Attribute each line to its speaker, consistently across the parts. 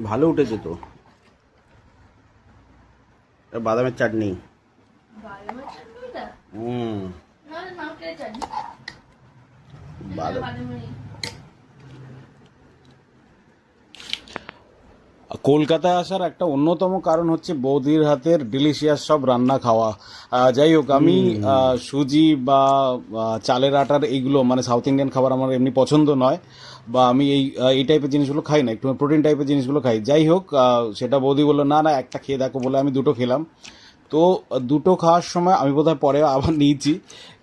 Speaker 1: ভালো উঠেছে তো। বাদামের চাটনি। হুম। বাদাম। কলকাতায় আসার একটা অন্যতম কারণ হচ্ছে বৌদির হাতের ডিলিশিয়াস সব রান্না খাওয়া। যাই হোক, আমি সুজি বা চালের আটার এইগুলো মানে সাউথ ইন্ডিয়ান খাবার আমার এমনি পছন্দ নয়, বা আমি এই টাইপের জিনিসগুলো খাই না, একটু প্রোটিন টাইপের জিনিসগুলো খাই। যাই হোক, সেটা বৌদি বললো না না একটা খেয়ে দেখো বলে আমি দুটো খেলাম। তো দুটো খাওয়ার সময় আমি বোধহয় পরে আবার নিয়েছি,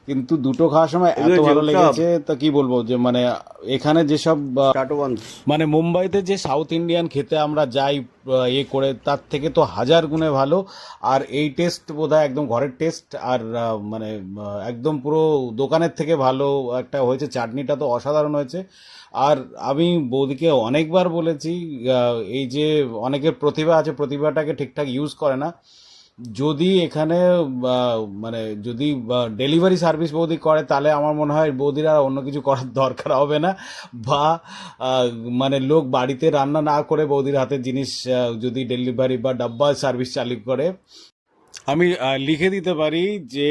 Speaker 1: কিন্তু দুটো খাওয়ার সময় এত ভালো লেগেছে তা কি বলবো, যে মানে এখানে যেসব মানে মুম্বাইতে যে সাউথ ইন্ডিয়ান খেতে আমরা যাই করে তার থেকে তো হাজার গুণে ভালো। আর এই টেস্ট বোধহয় একদম ঘরের টেস্ট, আর মানে একদম পুরো দোকানের থেকে ভালো একটা হয়েছে। চাটনিটা তো অসাধারণ হয়েছে। আর আমি বৌদিকে অনেকবার বলেছি, এই যে অনেকের প্রতিভা আছে, প্রতিভাটাকে ঠিকঠাক ইউজ করে না। যদি এখানে মানে যদি ডেলিভারি সার্ভিস বৌদি করে, তাহলে আমার মনে হয় বৌদির আর অন্য কিছু করার দরকার হবে না। বা আহ, মানে লোক বাড়িতে রান্না না করে বৌদির হাতের জিনিস যদি ডেলিভারি বা ডাব্বা সার্ভিস চালু করে, আমি লিখে দিতে পারি যে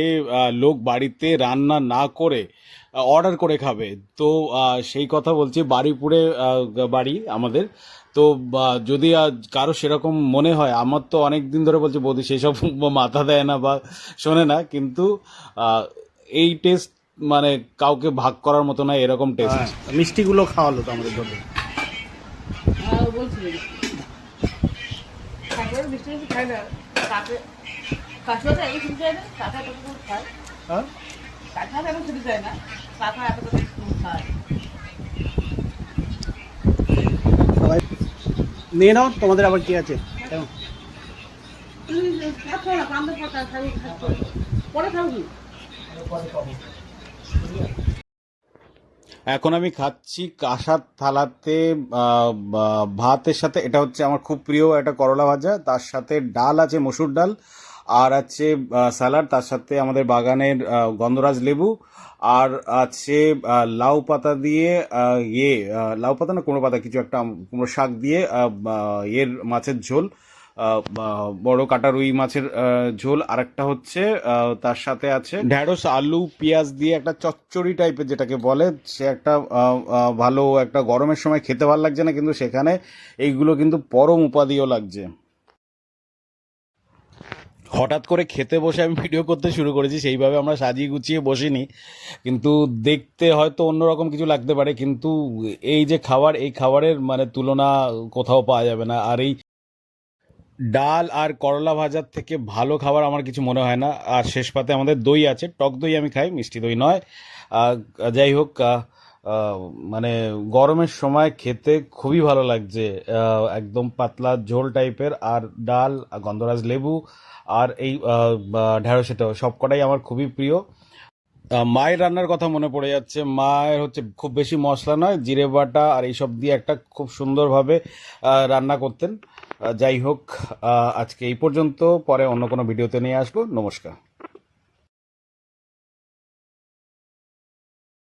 Speaker 1: লোক বাড়িতে রান্না না করে অর্ডার করে খাবে। তো সেই কথা বলছি, বাড়িপুরে বাড়ি আমাদের। তো যদি কারো সেরকম মনে হয়, আমার তো অনেক দিন ধরে বলছি বৌদি সেসব মাথা দেয় না বা শোনে না, কিন্তু আহ, এই টেস্ট মানে কাউকে ভাগ করার মতো না, এরকম টেস্ট।
Speaker 2: মিষ্টিগুলো খাওয়ালো তো আমাদের ধরে। হ্যাঁ, সবাই নিয়ে নাও, তোমাদের আবার কি আছে কেমন?
Speaker 1: এখন আমি খাচ্ছি কাঁসার থালাতে ভাতের সাথে। এটা হচ্ছে আমার খুব প্রিয় একটা করলা ভাজা, তার সাথে ডাল আছে, মসুর ডাল, আর আছে স্যালাড, তার সাথে আমাদের বাগানের গন্ধরাজ লেবু, আর আছে লাউ পাতা দিয়ে লাউ পাতা না কুমড়ো পাতা কিছু একটা, কুমড়ো শাক দিয়ে এর মাছের ঝোল, বড় কাটা রুই মাছের ঝোল। আর একটা হচ্ছে তার সাথে আছে ঢ্যাঁড়স আলু পেঁয়াজ দিয়ে একটা চচ্চড়ি টাইপের যেটাকে বলে, সে একটা ভালো একটা গরমের সময় খেতে ভালো লাগছে না, কিন্তু সেখানে এইগুলো কিন্তু পরম উপাদেয় লাগছে। হঠাৎ করে খেতে বসে আমি ভিডিও করতে শুরু করেছি, সেইভাবে আমরা সাজিয়ে গুছিয়ে বসিনি, কিন্তু দেখতে হয়তো অন্যরকম কিছু লাগতে পারে, কিন্তু এই যে খাবার, এই খাবারের মানে তুলনা কোথাও পাওয়া যাবে না। আর এই ডাল আর করলা ভাজার থেকে ভালো খাবার আমার কিছু মনে হয় না। আর শেষ পাতে আমাদের দই আছে, টক দই আমি খাই, মিষ্টি দই নয়। আহ, যাই হোক, মানে গরমের সময় খেতে খুবই ভালো লাগছে। একদম পাতলা ঝোল টাইপের, আর ডাল, গন্ধরাজ লেবু, আর এই ঢ্যাঁড়সেটাও সব কটাই আমার খুবই প্রিয়। মায়ের রান্নার কথা মনে পড়ে যাচ্ছে। মায়ের হচ্ছে খুব বেশি মশলা নয়, জিরে বাটা আর এইসব দিয়ে একটা খুব সুন্দরভাবে রান্না করতেন। যাই হোক, আজকে এই পর্যন্ত, পরে অন্য কোনো ভিডিওতে নিয়ে আসবো। নমস্কার।